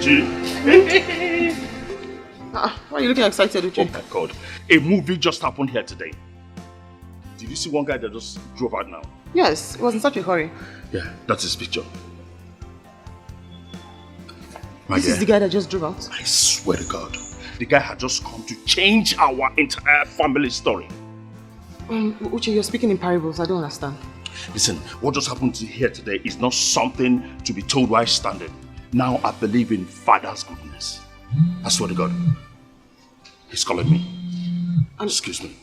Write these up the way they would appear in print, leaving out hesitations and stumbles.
Uchi. Why are you looking excited, Uchi? Oh my God. A movie just happened here today. Did you see one guy that just drove out now? Yes, it was in such a hurry. Yeah, that's his picture. This is the guy that just drove out? I swear to God. The guy had just come to change our entire family story. Uche, you're speaking in parables. I don't understand. Listen, what just happened here today is not something to be told while standing. Now I believe in Father's goodness. I swear to God. He's calling me. Excuse me.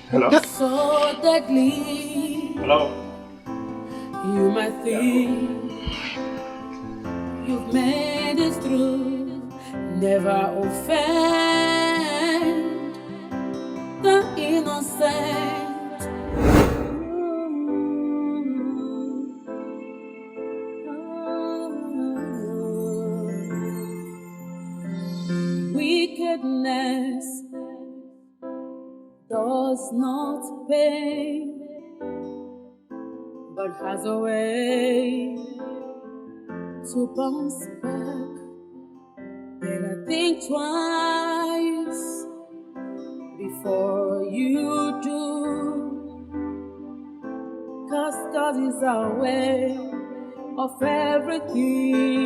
Hello? So deadly. Hello? You might think you've made it through. Never offend the innocent. Wickedness does not pay, but has a way to bounce back. Better think twice before you do, 'cause God is aware of everything.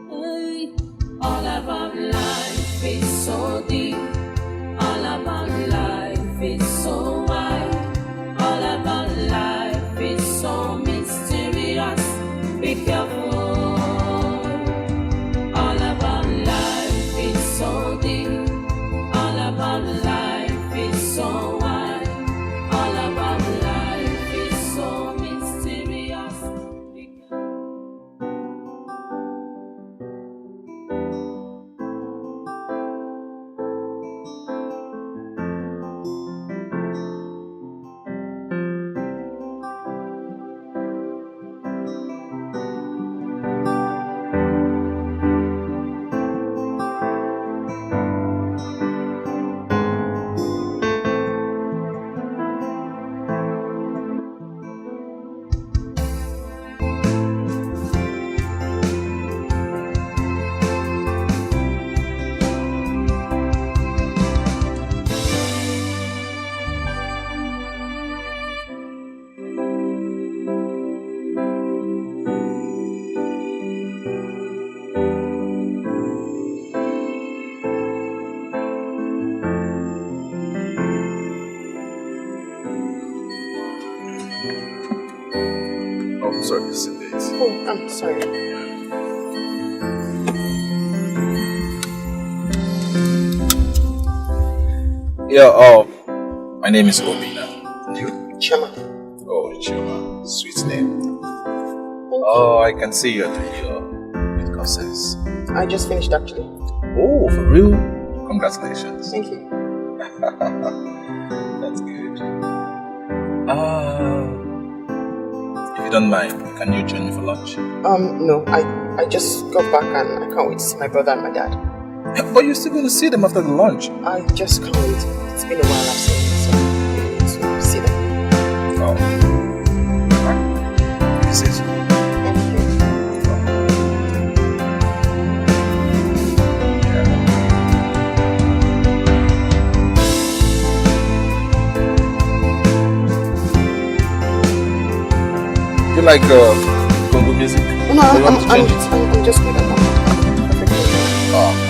Hey. All about life is so deep. All about life is so wide. All about life is so mysterious. Be careful. All about life is so deep. All about life is so wide. All about life is so mysterious. Be careful. Sorry, sit there. Oh, I'm sorry. Yeah, my name is Obina. And you? Chema. Oh, Chema. Sweet name. Oh, I can see you're doing your with courses. I just finished actually. Oh, for real? Congratulations. Thank you. That's good. If you don't mind, can you join me for lunch? No, I just got back and I can't wait to see my brother and my dad. But you're still going to see them after the lunch. I just can't wait. It's been a while I've seen them, so I need to see them. Oh. This is you like Congo music? No, I'm just good at that. Oh.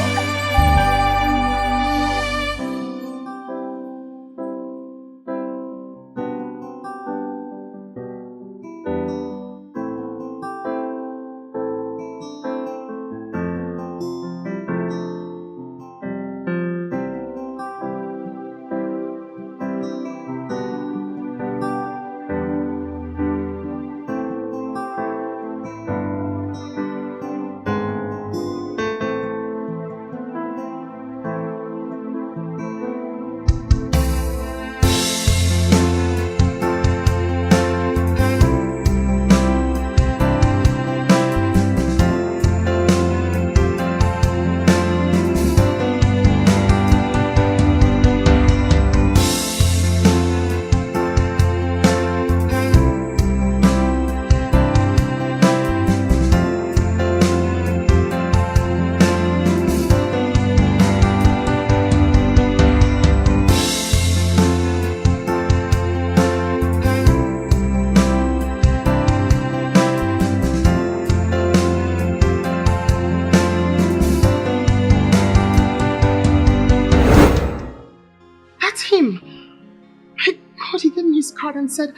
But he gave me his card and said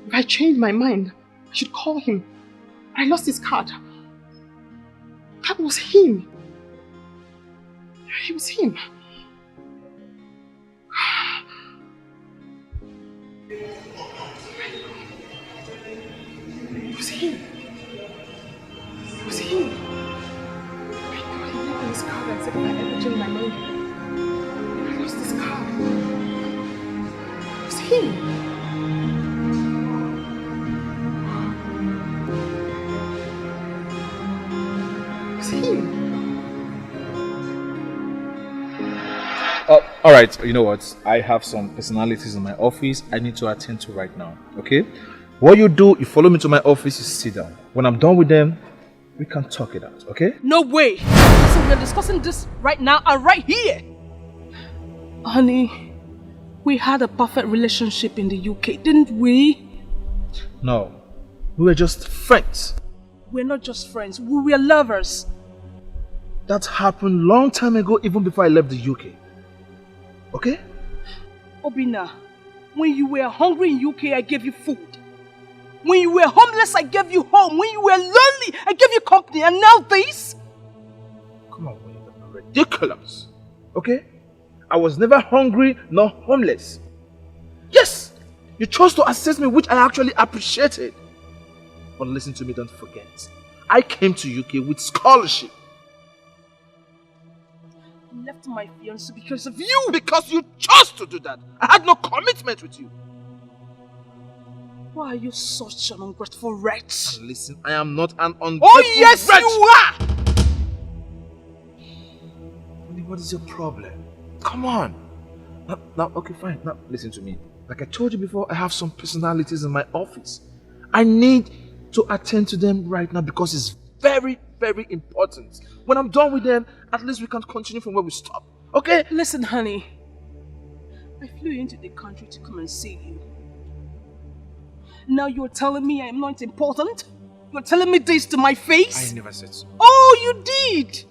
if I changed my mind, I should call him. I lost his card. That was him. It was him. It was him. It was him. I thought he gave me his card and said if I ever change my mind, I lost his card. It was him. Alright, you know what? I have some personalities in my office I need to attend to right now, okay? What you do, you follow me to my office, you sit down. When I'm done with them, we can talk it out, okay? No way! So we're discussing this right now and right here! Honey, we had a perfect relationship in the UK, didn't we? No, we were just friends. We're not just friends, we were lovers. That happened long time ago, even before I left the UK. Okay? Obina, when you were hungry in UK, I gave you food. When you were homeless, I gave you home. When you were lonely, I gave you company. And now this? Come on, you're ridiculous. Okay? I was never hungry nor homeless. Yes, you chose to assist me, which I actually appreciated. But listen to me, don't forget. I came to UK with scholarship. I left my fiancé because of you. Because you chose to do that. I had no commitment with you. Why are you such an ungrateful wretch? And listen, I am not an ungrateful yes, wretch. you are! What is your problem? Come on. Now, okay, fine. Now, listen to me. Like I told you before, I have some personalities in my office. I need to attend to them right now because it's very, very important. When I'm done with them, at least we can continue from where we stop. Okay? Listen, honey. I flew into the country to come and see you. Now you're telling me I'm not important? You're telling me this to my face? I never said so. Oh, you did!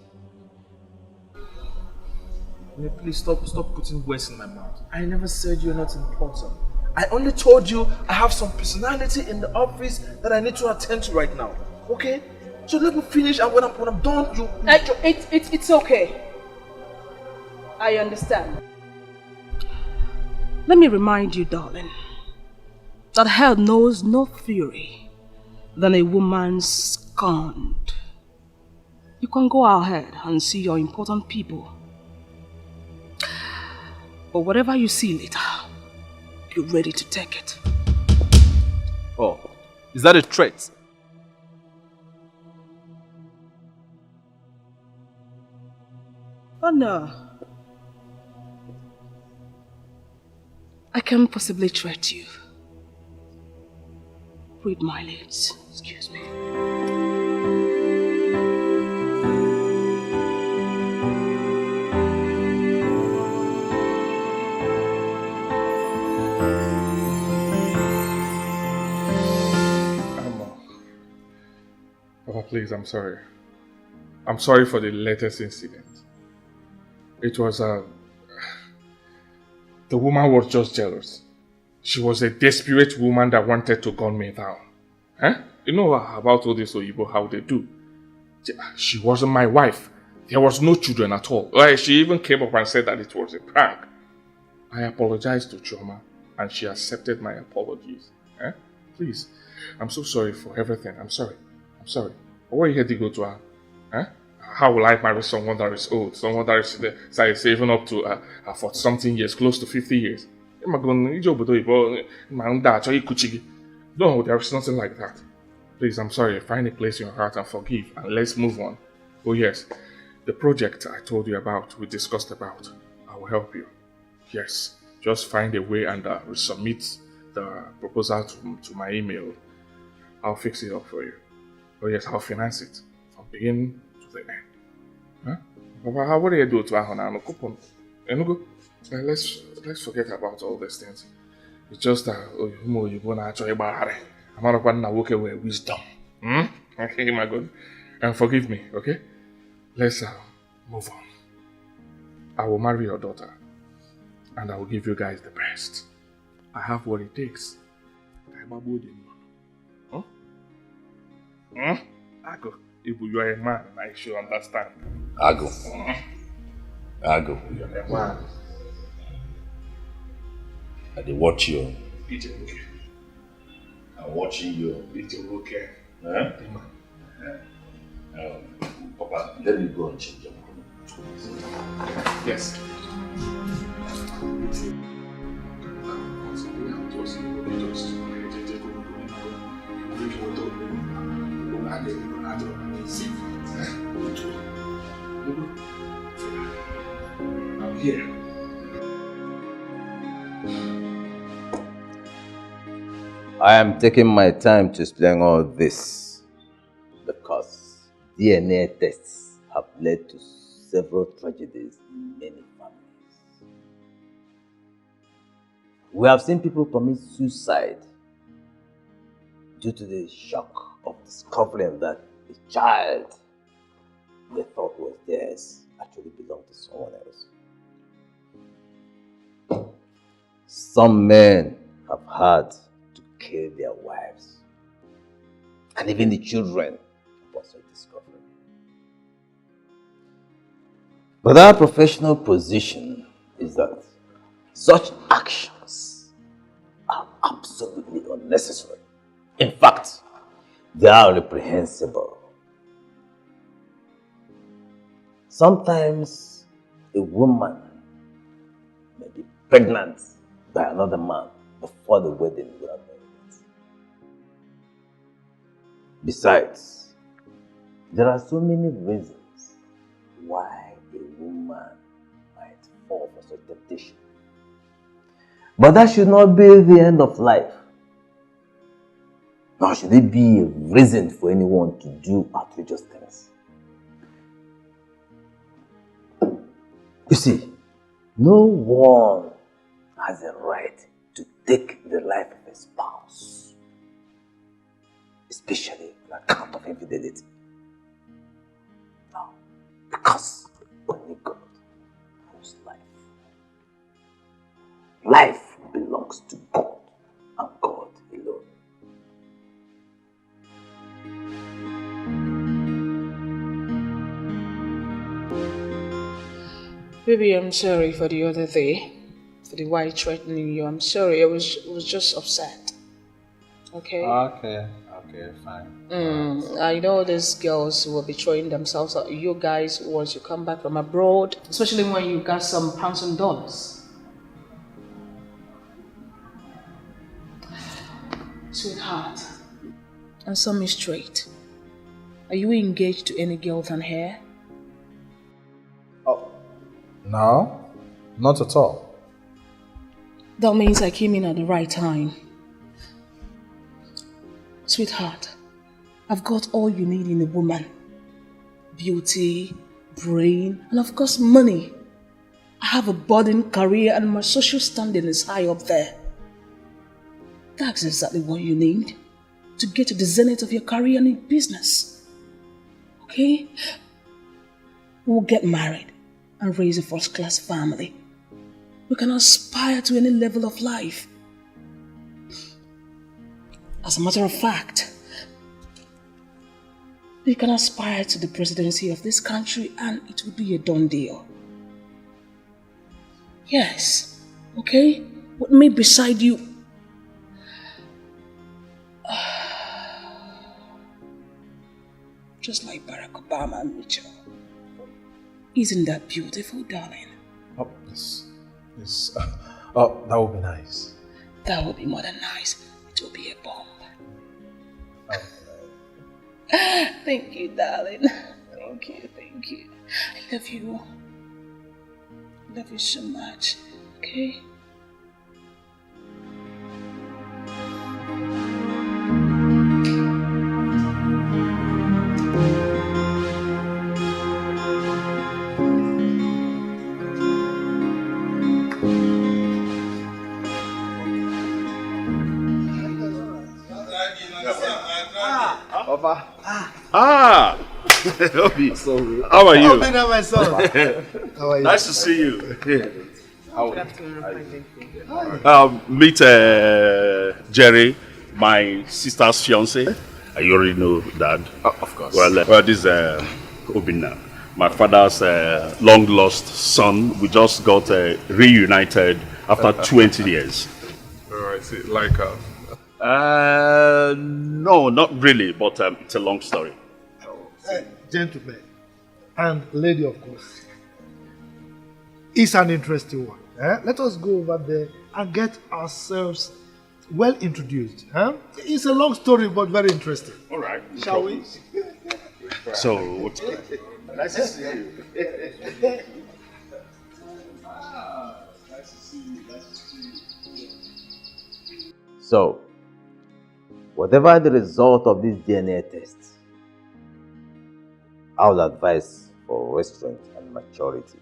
Please stop putting words in my mouth. I never said you're not important. I only told you I have some personality in the office that I need to attend to right now. Okay? So let me finish, and when I'm done, you... It's okay. I understand. Let me remind you, darling, that hell knows no fury than a woman scorned. You can go ahead and see your important people. But whatever you see later, you're ready to take it. Oh, is that a threat? Oh no. I can't possibly threat you. Read my lips. Excuse me. Papa, please, I'm sorry. I'm sorry for the latest incident. It was the woman was just jealous. She was a desperate woman that wanted to gun me down. Huh? You know about all this Oyibo, how they do. She wasn't my wife. There was no children at all. She even came up and said that it was a prank. I apologized to Chioma and she accepted my apologies. Huh? Please, I'm so sorry for everything. I'm sorry. But where you had to go to her? Huh? How will I marry someone that is old? Someone that is saving up to for something years, close to 50 years? No, there is nothing like that. Please, I'm sorry. Find a place in your heart and forgive, and let's move on. Oh yes, the project I told you about, we discussed about, I will help you. Yes, just find a way and resubmit the proposal to my email. I'll fix it up for you. Oh yes, I'll finance it from beginning to the end. Huh? Papa, what do you do to Ahona? Let's forget about all these things. It's just that I'm not walk away wisdom. Okay, my God. And forgive me, okay? Let's move on. I will marry your daughter. And I will give you guys the best. I have what it takes. Huh? Ago, if you are a man, I should understand. Ago. Ago. You are a man. I dey watch you. It's okay. I'm watching you. It's okay. Huh? Papa, let me go and change your clothes. Yes. I'm here. I am taking my time to explain all this because DNA tests have led to several tragedies in many families. We have seen people commit suicide due to the shock of discovering that the child they thought was theirs actually belonged to someone else. Some men have had to kill their wives and even the children upon such discovery. But our professional position is that such actions are absolutely unnecessary. In fact, they are reprehensible. Sometimes a woman may be pregnant by another man before the wedding without knowing it. Besides, there are so many reasons why a woman might fall for such temptation. But that should not be the end of life. Nor should it be a reason for anyone to do outrageous things. You see, no one has a right to take the life of a spouse, especially on account of infidelity. No, because only God owns life. Life belongs to God and God alone. Baby, I'm sorry for the other day, for the white threatening you. I'm sorry, I was just upset. Okay? Okay, fine. I know these girls will be throwing themselves at you guys once you come back from abroad, especially when you got some pounds and dollars. Sweetheart, answer me straight. Are you engaged to any girl than her? No, not at all. That means I came in at the right time. Sweetheart, I've got all you need in a woman. Beauty, brain, and of course money. I have a budding career and my social standing is high up there. That's exactly what you need to get to the zenith of your career and in business. Okay? We'll get married and raise a first-class family. We can aspire to any level of life. As a matter of fact, we can aspire to the presidency of this country and it will be a done deal. Yes, okay? With me beside you. Just like Barack Obama and Mitchell. Isn't that beautiful, darling? Oh, yes. Oh, that would be nice. That would be more than nice. It will be a bomb. Thank you, darling. Thank you. I love you. I love you so much. Okay? Papa. Obi, So, how are you? my son. How are you? Nice to see you. Good afternoon. Fine, thank you. Meet Jerry, my sister's fiance. You already know that. Of course. Well, this is Obinna, my father's long lost son. We just got reunited after 20 years. I see. Like, no, not really, but it's a long story. Gentlemen, and lady, of course. It's an interesting one. Let us go over there and get ourselves well introduced. It's a long story, but very interesting. All right. Shall we? So, what's nice to see you. So, whatever the result of this DNA test, I would advise for restraint and maturity.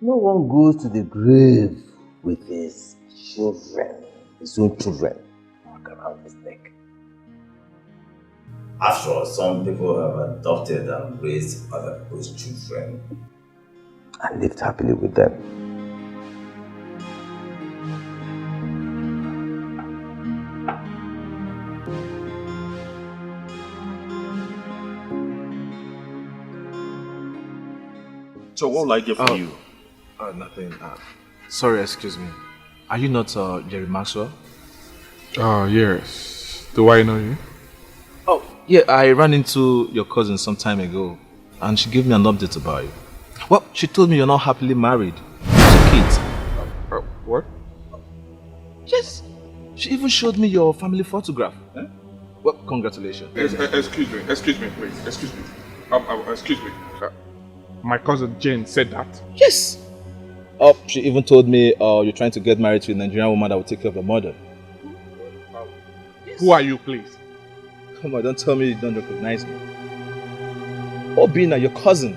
No one goes to the grave with his children, his own children, around his neck. After all, some people have adopted and raised other people's children and lived happily with them. So, what will I get for you? Nothing. Sorry, excuse me. Are you not Jerry Maxwell? oh, yes. Do I know you? Oh, yeah, I ran into your cousin some time ago and she gave me an update about you. Well, she told me you're not happily married. Two kids. What? Yes. She even showed me your family photograph. Well, congratulations. Excuse me, please. Excuse me. Excuse me. My cousin Jane said that. Yes. Oh, she even told me you're trying to get married to a Nigerian woman that will take care of your mother. Who are you, please? Come on, don't tell me you don't recognize me. Obina, your cousin.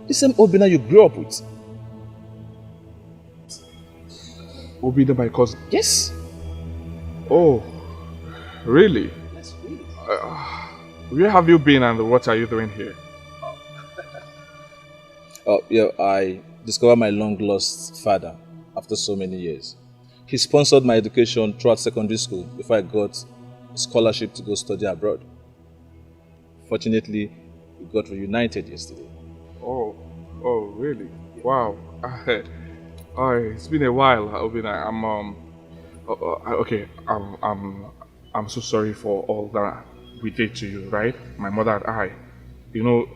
The same Obina you grew up with. Obina, my cousin. Yes. Oh, really? Yes, really. Where have you been and what are you doing here? Yeah, I discovered my long-lost father after so many years. He sponsored my education throughout secondary school before I got a scholarship to go study abroad. Fortunately, we got reunited yesterday. Oh, really? Wow. It's been a while, Obina. I'm so sorry for all that we did to you, right? My mother and I. You know,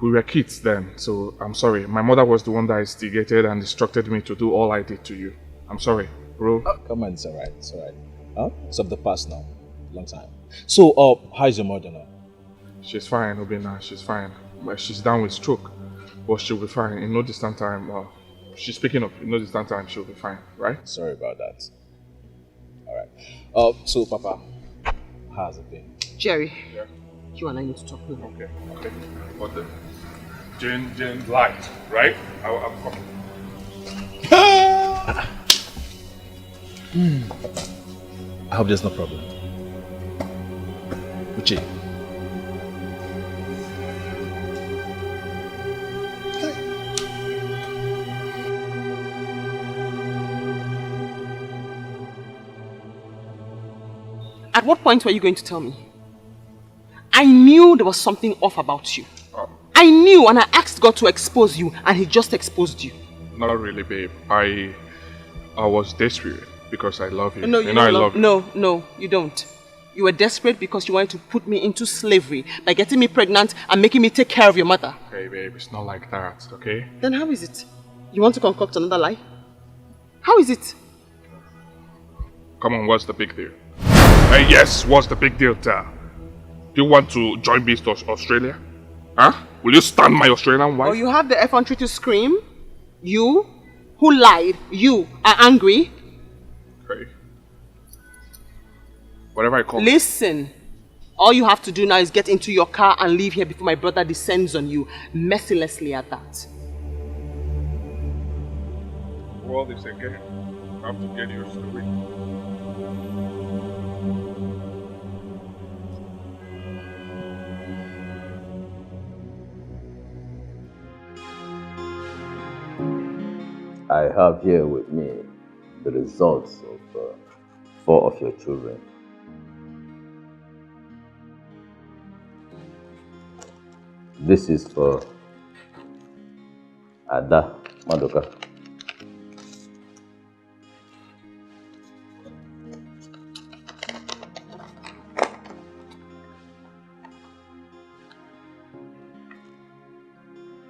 we were kids then, so I'm sorry. My mother was the one that instigated and instructed me to do all I did to you. I'm sorry, bro. Come on, it's alright, it's alright. It's of the past now. Long time. So, how's your mother now? She's fine, Obina. She's fine. She's down with stroke, but she'll be fine. In no distant time, she's picking up. In no distant time, she'll be fine, right? Sorry about that. Alright. So, Papa, how's it been? Jerry, Yeah. you and I need to talk now. Okay. But the Jane lied, right? I'm coming. I hope there's no problem. Uche. At what point were you going to tell me? I knew there was something off about you. I knew, and I asked God to expose you, and He just exposed you. Not really, babe. I was desperate because I love you. No, I love you. No, you don't. You were desperate because you wanted to put me into slavery by getting me pregnant and making me take care of your mother. Okay, babe, it's not like that, okay? Then how is it? You want to concoct another lie? How is it? Come on, what's the big deal? Hey, yes, what's the big deal, Ta? Do you want to join me to Australia? Huh? Will you stand my Australian wife? Or you have the effrontery to scream? You, who lied, you are angry? Okay. Whatever I call it. Listen, all you have to do now is get into your car and leave here before my brother descends on you, mercilessly at that. Well, this again. I have to get your story. I have here with me the results of 4 of your children. This is for Ada Madoka.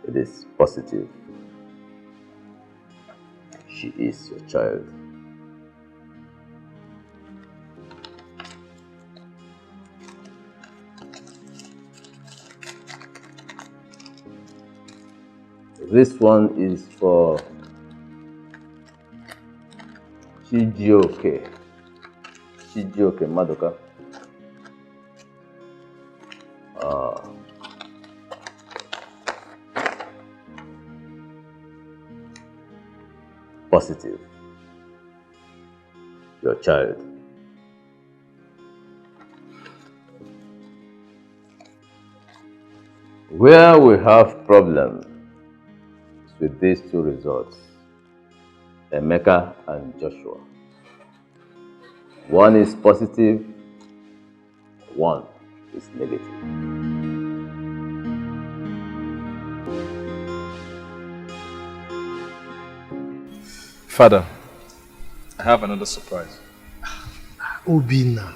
It is positive. She is your child. This one is for Chijioke Madoka. Positive. Your child. Where we have problems with these 2 results, Emeka and Joshua. One is positive, one is negative. Father, I have another surprise. Obina,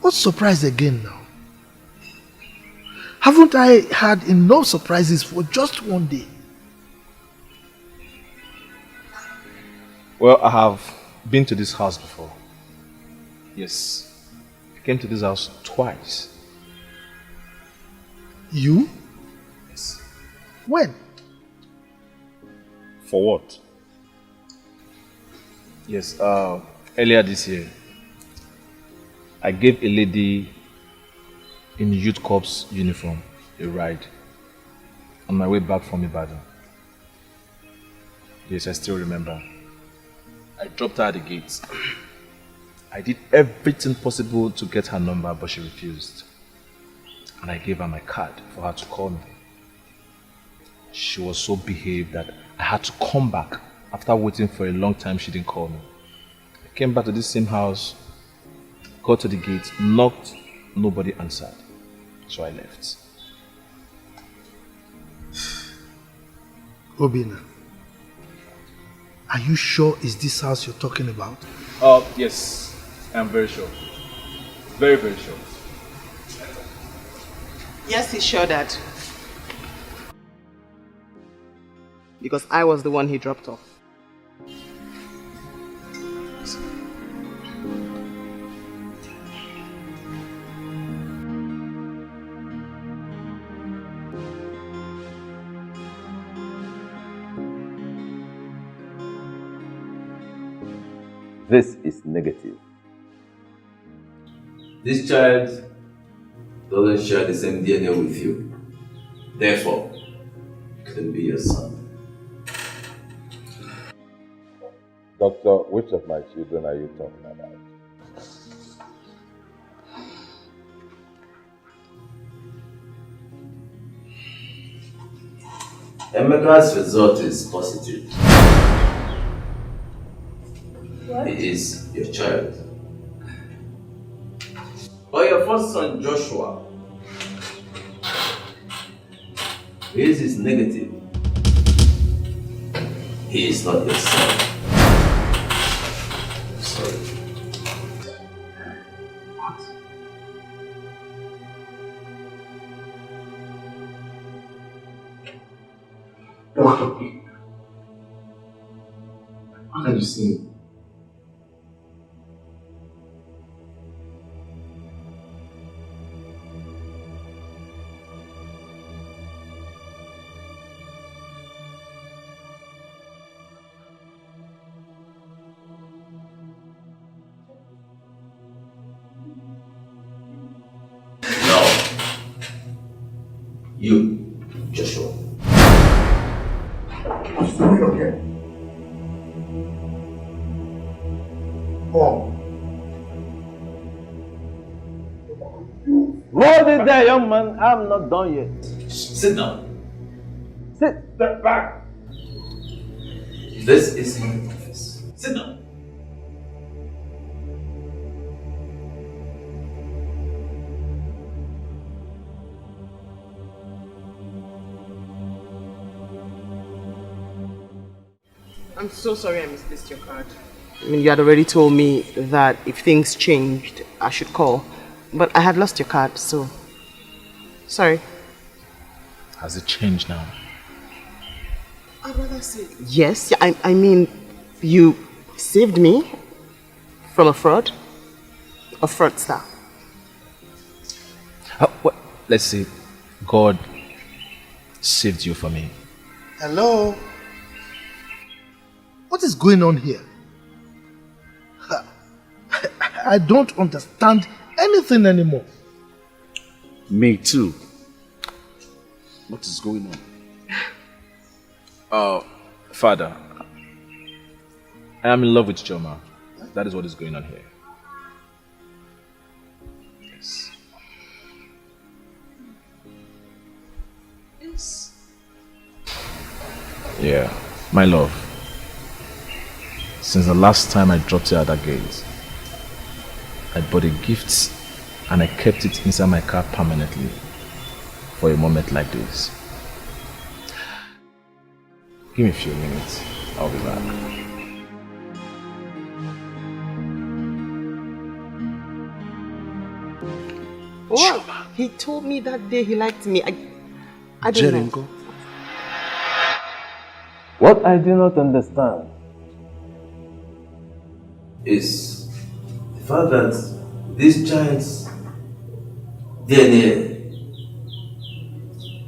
what surprise again now? Haven't I had enough surprises for just one day? Well, I have been to this house before. Yes, I came to this house twice. You? Yes. When? For what? Yes, earlier this year, I gave a lady in youth corps uniform a ride on my way back from Ibadan. Yes, I still remember. I dropped her at the gate. I did everything possible to get her number, but she refused. And I gave her my card for her to call me. She was so behaved that I had to come back. After waiting for a long time, she didn't call me. I came back to this same house, got to the gate, knocked, nobody answered. So I left. Obina, are you sure it's this house you're talking about? Yes, I'm very sure. Very, very sure. Yes, he's sure, Dad. Because I was the one he dropped off. This is negative. This child doesn't share the same DNA with you. Therefore, it couldn't be your son. Doctor, which of my children are you talking about? Emeka's result is positive. What? He is your child. But your first son, Joshua, his is negative. He is not your son. Sorry. Doctor, what are you saying? You, Joshua. What's doing again? Mom. Hold it there, young man. I'm not done yet. Sit down. Sit. Step back. This is my office. Sit down. I'm so sorry I misplaced your card. I mean, you had already told me that if things changed, I should call. But I had lost your card, so... Sorry. Has it changed now? I'd rather say... Yes, I mean, you saved me from a fraud. A fraudster. What? Let's see. God saved you from me. Hello? What is going on here? I don't understand anything anymore. Me too. What is going on? Father, I am in love with Choma. That is what is going on here. Yes. Yes. Yeah, my love. Since the last time I dropped you at that gate, I bought a gift and I kept it inside my car permanently for a moment like this. Give me a few minutes, I'll be back. What? He told me that day he liked me. I don't know. What I do not understand is the fact that this child's DNA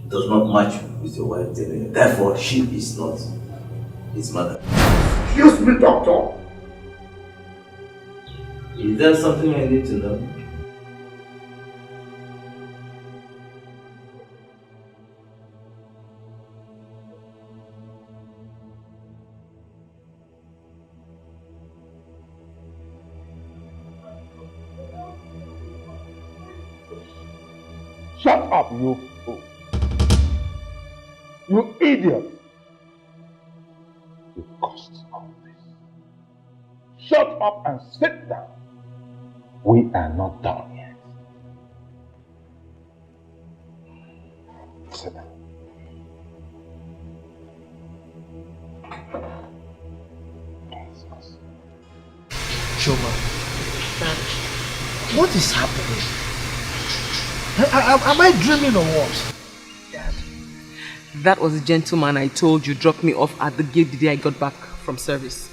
does not match with your wife's DNA. Therefore, she is not his mother. Excuse me, doctor. Is there something I need to know? Shut up, you fool. You idiot. You caused all this. Shut up and sit down. We are not done yet. Sit down. Choma, what is happening? Am I dreaming or what? Dad, that was the gentleman I told you dropped me off at the gate the day I got back from service.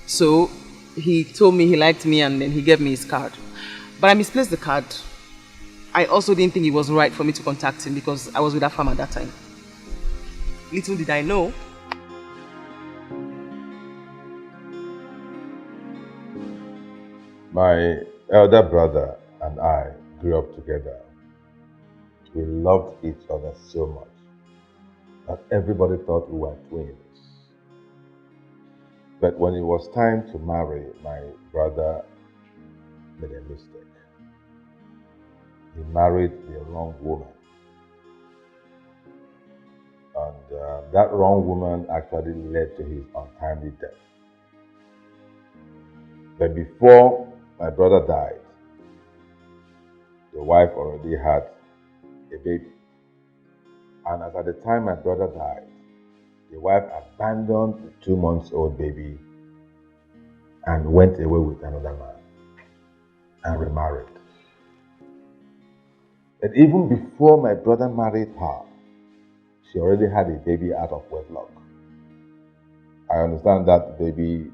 So, he told me he liked me and then he gave me his card. But I misplaced the card. I also didn't think it was right for me to contact him because I was with that farm at that time. Little did I know. My elder brother and I grew up together. We loved each other so much that everybody thought we were twins. But when it was time to marry, my brother made a mistake. He married the wrong woman. And that wrong woman actually led to his untimely death. But before my brother died, the wife already had a baby. And as at the time my brother died, the wife abandoned the 2-month-old baby and went away with another man and remarried. But even before my brother married her, she already had a baby out of wedlock. I understand that baby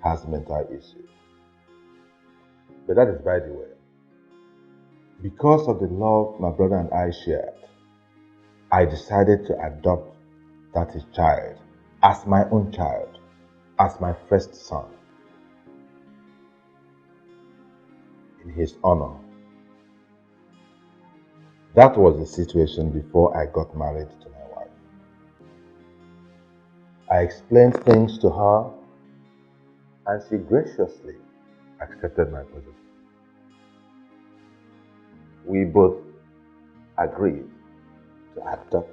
has mental issues. But that is by the way. Because of the love my brother and I shared, I decided to adopt that his child as my own child, as my first son, in his honor. That was the situation before I got married to my wife. I explained things to her and she graciously accepted my position. We both agreed to adopt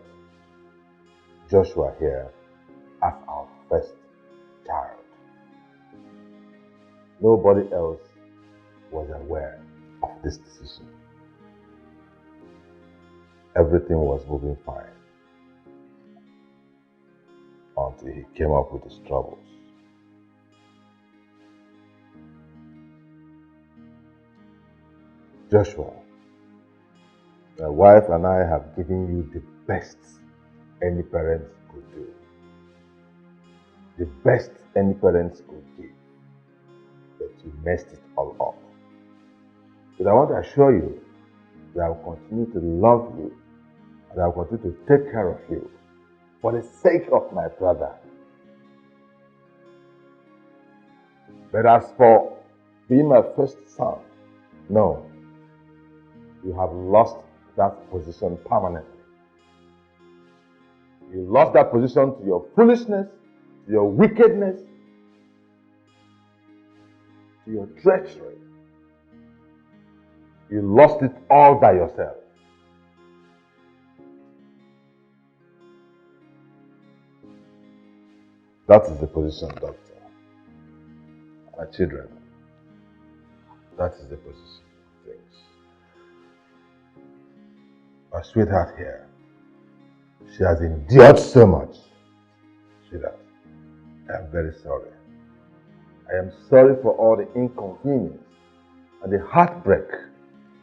Joshua here as our first nobody else was aware of this decision. Everything was moving fine until he came up with his troubles. Joshua, my wife and I have given you the best any parents could do. The best any parents could give. But you messed it all up. But I want to assure you that I will continue to love you and I will continue to take care of you for the sake of my brother. But as for being my first son, no. You have lost that position permanently. You lost that position to your foolishness, to your wickedness, to your treachery. You lost it all by yourself. That is the position, doctor. My children, that is the position of things. My sweetheart here, she has endured so much. Sweetheart, I am very sorry. I am sorry for all the inconvenience and the heartbreak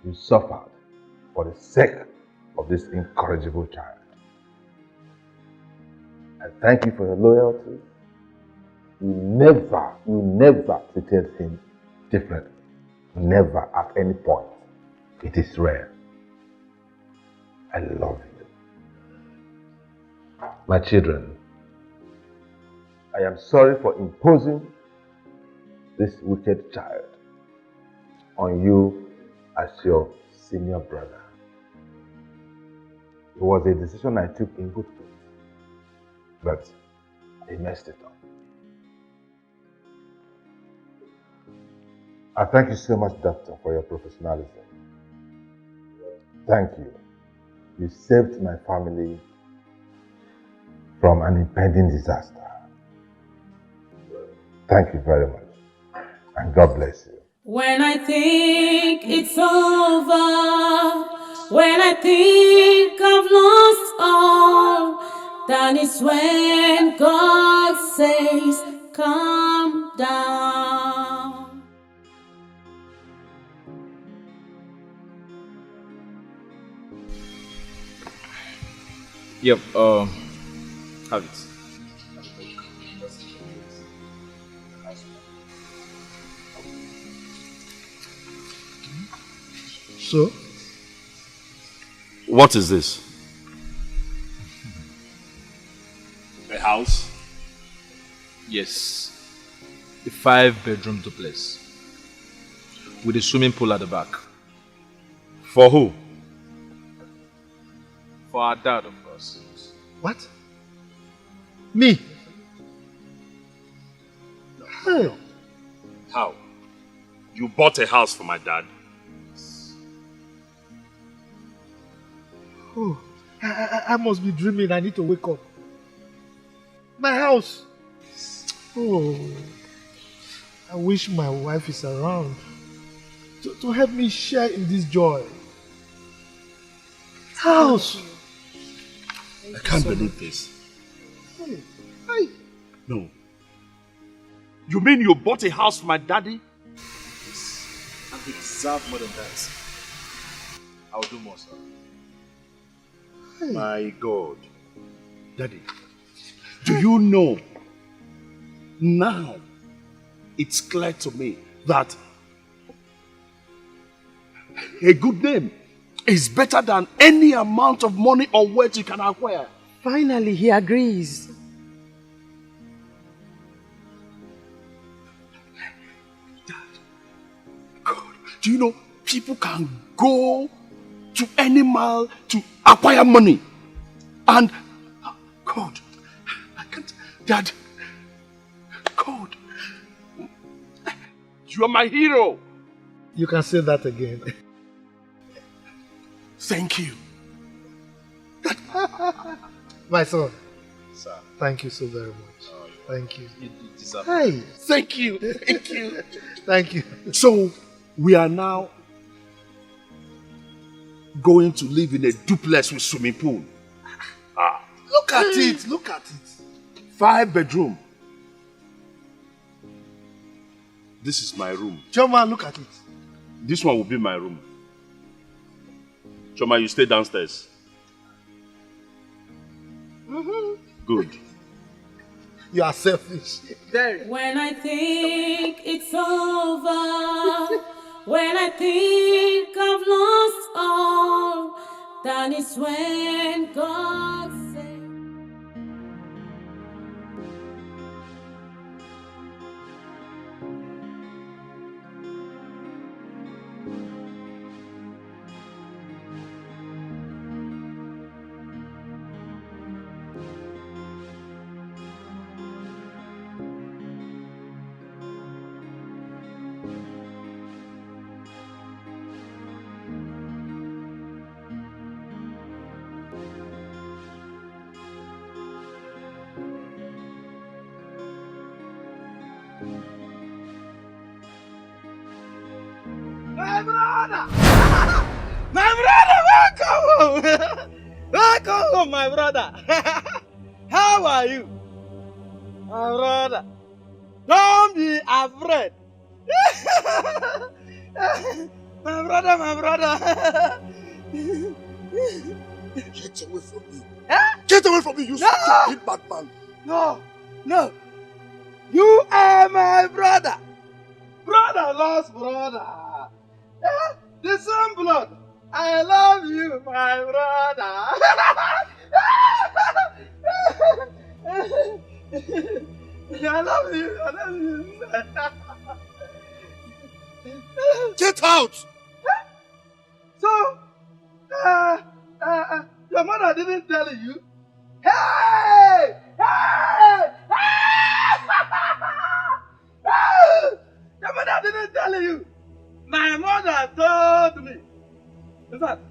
you suffered for the sake of this incorrigible child. I thank you for your loyalty. You never treated him differently. Never at any point. It is rare. I love you. My children, I am sorry for imposing this wicked child on you as your senior brother. It was a decision I took in good faith, but I messed it up. I thank you so much, Doctor, for your professionalism. Thank you. You saved my family from an impending disaster. Thank you very much. And God bless you. When I think it's over, when I think I've lost all, that is when God says, calm down. Yep, have it. So? What is this? A house? Yes. A 5-bedroom duplex. With a swimming pool at the back. For who? For our dad, of course. What? Me? Hey. How? You bought a house for my dad? Oh, I must be dreaming. I need to wake up. My house. Oh, I wish my wife is around to help me share in this joy. House. I can't believe this. Hey. No. You mean you bought a house for my daddy? Yes. And he deserves more than that. I'll do more, sir. My God. Daddy, do you know? Now, it's clear to me that a good name is better than any amount of money or wealth you can acquire. Finally, he agrees. Dad, God, do you know people can go to any mile to acquire money? And, God, I can't, Dad, God, you are my hero. You can say that again. Thank you. My son. Sir. Thank you so very much. Oh, Thank you. You deserve it. Hey, Thank you. Thank you. thank you. So, we are now going to live in a duplex with swimming pool. Look at it. Look at it. 5 bedroom. This is my room. Choma, look at it. This one will be my room. Choma, you stay downstairs. Good. You are selfish. Very. When I think it's over, when I think I've lost all, that is when God says. My brother! My brother, welcome home! Welcome home, my brother! How are you? My brother, don't be afraid! My brother, my brother! Get away from me. Huh? Get away from me, you stupid bad man. No, no! You are my brother! Brother lost brother! The same blood! I love you, my brother! I love you, I love you! Get out! So, your mother didn't tell you? Hey! Hey! Your mother didn't tell you. My mother told me. In fact,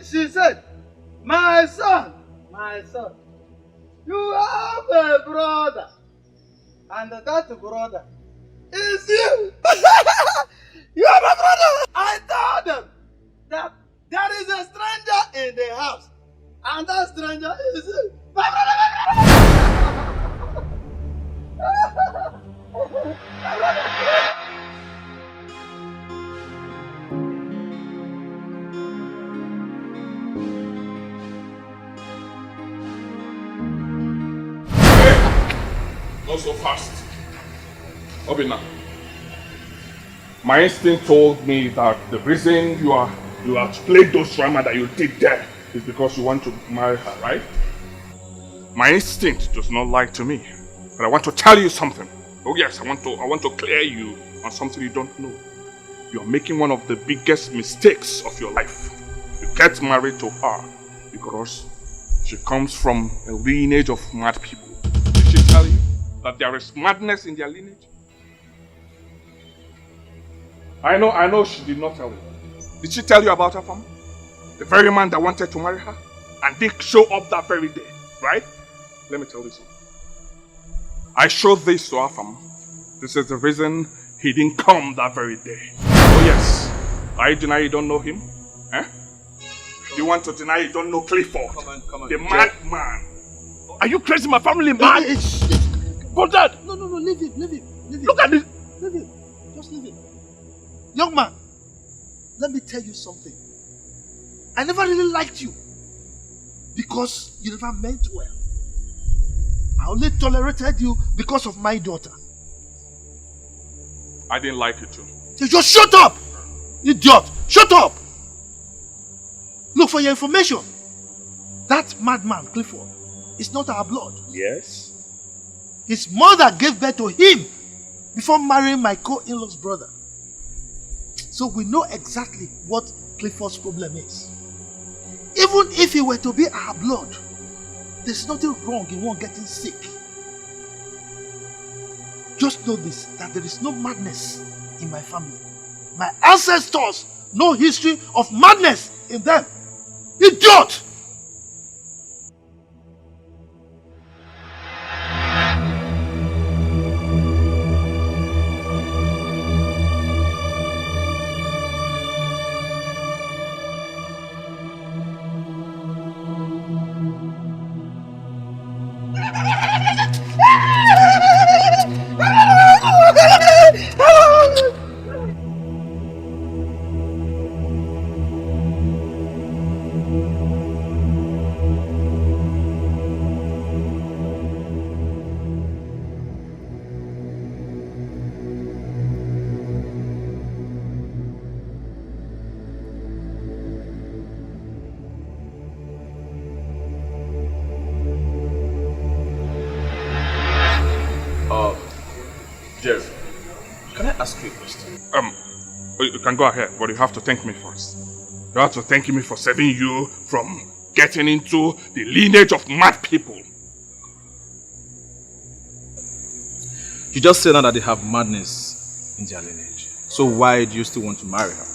she said, my son, you have a brother. And that brother is you. You are my brother. I told them that there is a stranger in the house. And that stranger is you. My brother, my brother. Not so fast. Obina. My instinct told me that the reason you have played those drama that you did there is because you want to marry her, right? My instinct does not lie to me. But I want to tell you something. Oh yes, I want to clear you on something you don't know. You are making one of the biggest mistakes of your life. You get married to her because she comes from a lineage of mad people. Did she tell you that there is madness in their lineage? I know she did not tell you. Did she tell you about her family? The very man that wanted to marry her and didn't show up that very day, right? Let me tell you something. I showed this to our family. This is the reason he didn't come that very day. Oh yes, are you denying you don't know him? Eh? You want to deny you don't know Clifford? Come on. The madman. Are you crazy? My family mad? But Dad! No, leave him. Look at this. Leave him. Just leave him. Young man, let me tell you something. I never really liked you because you never meant well. I only tolerated you because of my daughter. I didn't like it too. So just shut up! Idiot! Shut up! Look, for your information, that madman, Clifford, is not our blood. Yes? His mother gave birth to him before marrying my co-in-law's brother. So we know exactly what Clifford's problem is. Even if he were to be our blood, there's nothing wrong in one getting sick. Just know this, that there is no madness in my family. My ancestors, no history of madness in them. Idiot! Jerry, can I ask you a question? You can go ahead, but you have to thank me first. You have to thank me for saving you from getting into the lineage of mad people. You just said now that they have madness in their lineage. So why do you still want to marry her?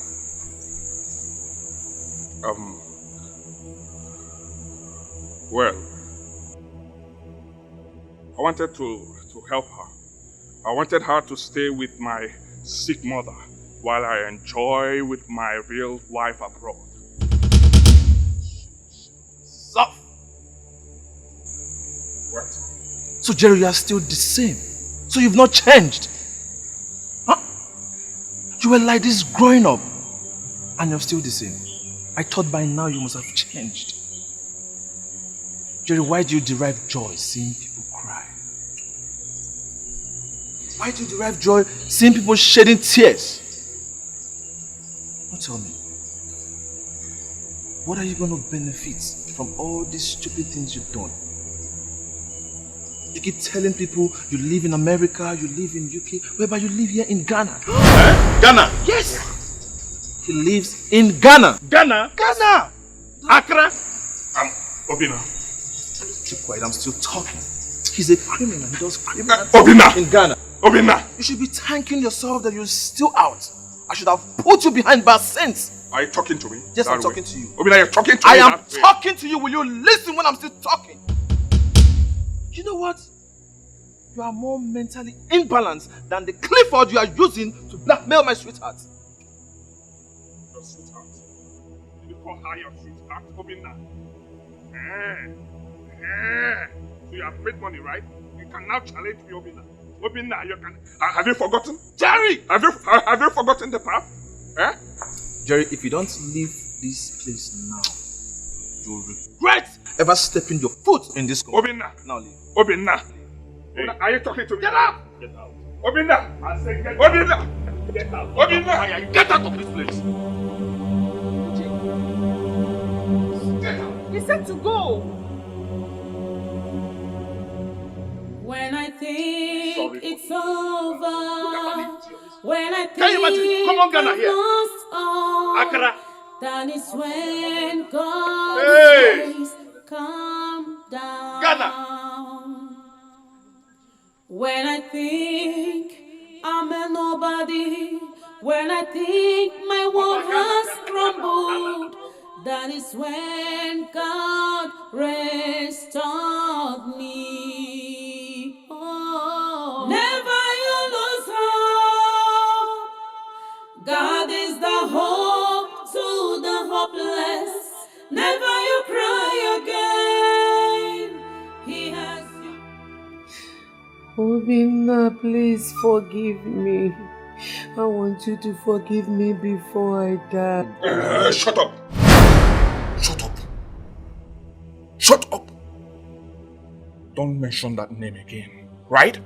Well, I wanted to help her. I wanted her to stay with my sick mother while I enjoy with my real wife abroad. Stop! What? So Jerry, you are still the same. So you've not changed. Huh? You were like this growing up and you're still the same. I thought by now you must have changed. Jerry, why do you derive joy seeing people cry? Why do you derive joy seeing people shedding tears? Now tell me, what are you going to benefit from all these stupid things you've done? You keep telling people you live in America, you live in UK, whereby you live here in Ghana. Ghana? Yes! He lives in Ghana. Ghana? Ghana! Accra? Obina. Keep quiet, I'm still talking. He's a criminal, he does criminal Obina! in Ghana. Obina! You should be thanking yourself that you're still out. I should have put you behind bars since. Are you talking to me? Yes, I'm talking to you. Obina, you're talking to I me. am talking to you. Will you listen when I'm still talking? You know what? You are more mentally imbalanced than the Clifford you are using to blackmail my sweetheart. Your sweetheart? Did you call her your sweetheart, Obina? So you have made money, right? You can now challenge me, Obina. Obina, you can. Have you forgotten? Jerry! Have you forgotten the past? Jerry, if you don't leave this place now, you'll regret ever stepping your foot in this company. Obina! Now leave. Obina! Hey. Are you talking to me? Get out! Get out! Obina! I said get out! Obina! Get out! Obina! Get out of this place! Get out! He said to go. When I think it's over, when I think Can you imagine? Come on, Ghana, here. lost all, Accra. that is when God's Hey. grace come down. Ghana. When I think I'm a nobody, when I think my world has crumbled, that is when God restored me. Oh, never you lose hope. God is the hope to the hopeless. Never you cry again. He has you. Obina, please forgive me. I want you to forgive me before I die. Shut up! Shut up! Shut up! Don't mention that name again, right?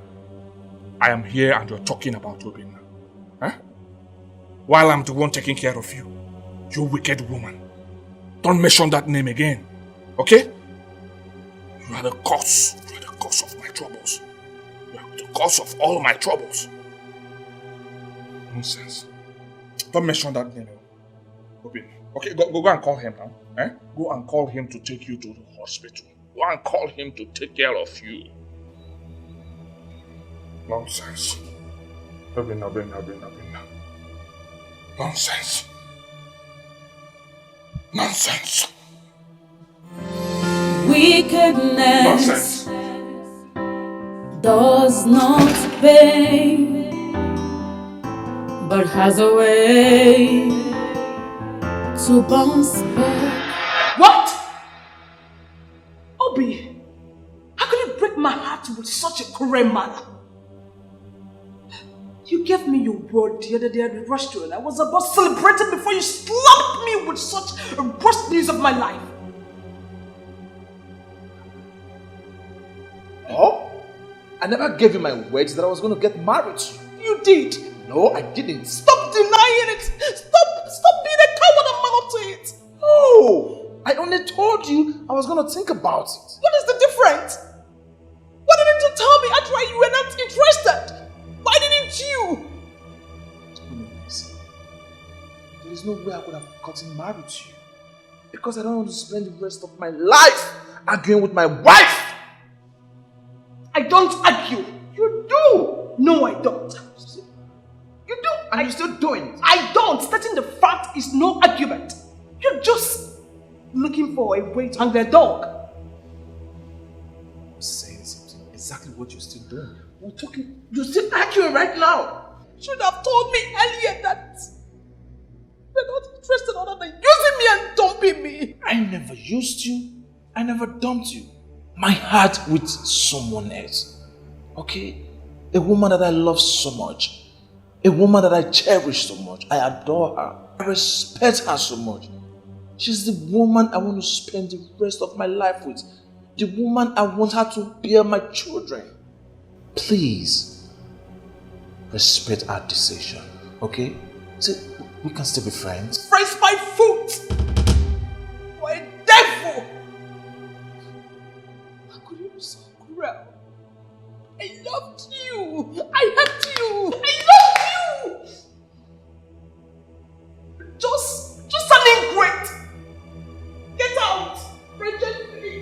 I am here and you're talking about Obina. Huh? While I'm the one taking care of you. You wicked woman. Don't mention that name again. Okay? You are the cause. You are the cause of my troubles. You are the cause of all my troubles. Nonsense. Don't mention that name. Obina. Okay, go and call him now. Eh? Go and call him to take you to the hospital. Go and call him to take care of you. Nonsense. Obina. Nonsense. Nonsense. Wickedness does not pay, but has a way to bounce back. What? Obi, how could you break my heart with such a cruel manner? You gave me your word the other day at the restaurant. I was about celebrating before you slapped me with such a worst news of my life. Oh? I never gave you my words that I was going to get married to you. You did. No, I didn't. Stop denying it. Stop being a coward and man up to it. Oh, I only told you I was going to think about it. What is the difference? Why didn't you tell me outright you were not interested? Why didn't there's no way I could have gotten married to you. Because I don't want to spend the rest of my life arguing with my wife. I don't argue. You do. No, I don't. You do. And you're still doing it. I don't. Stating the fact is no argument. You're just looking for a way to hang the dog. I'm saying exactly what you're still doing. We're talking. You're still arguing right now. You should have told me earlier that you're not interested other than using me and dumping me. I never used you. I never dumped you. My heart with someone else. Okay? A woman that I love so much. A woman that I cherish so much. I adore her. I respect her so much. She's the woman I want to spend the rest of my life with. The woman I want her to bear my children. Please, respect our decision. Okay? So we can still be friends. Praise my foot! You're a devil! How could you be so cruel? I loved you! I helped you! I loved you! Just an ingrate! Get out! Reject me!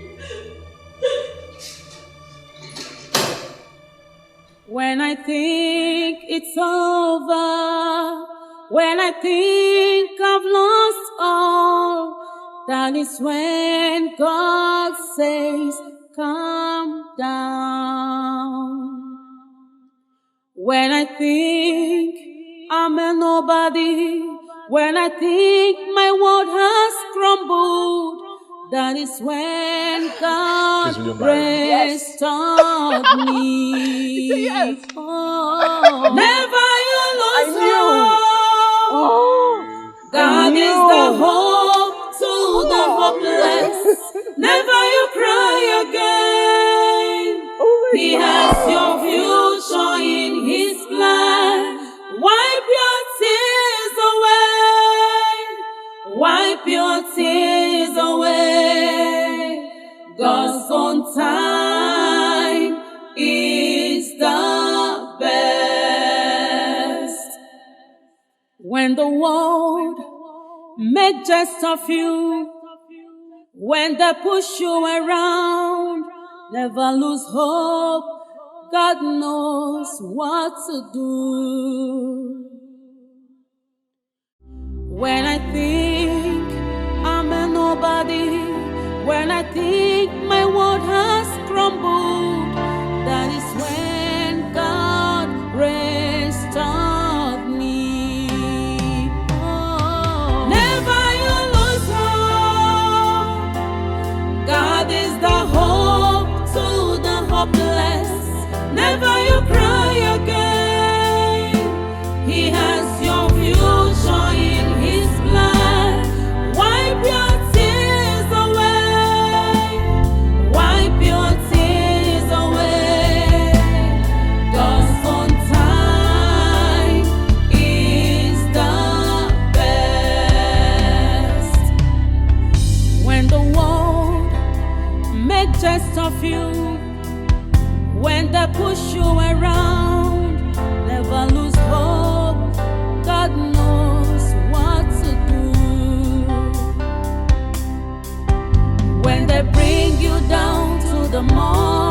When I think it's over, when I think I've lost all, that is when God says, calm down. When I think I'm a nobody, when I think my world has crumbled, that is when God restored me. Yes. Oh, never you lose hope. God is the hope to the hopeless. Never you cry again. He has your future in His plan. Wipe your tears away. Wipe your tears away. God's own time is the best. When the world make jest of you, when they push you around, never lose hope. God knows what to do. When I think I'm a nobody, when I think my world has crumbled, that is when God restored me. Oh, never you lose hope. God is the hope to the hopeless. Never you cry again. He has your future in His plan. Wipe your tears away. Wipe your tears away. God's own time is the best. When the world make jest of you, when they push you around, never lose hope. God knows what to do. When they bring you down to the mud,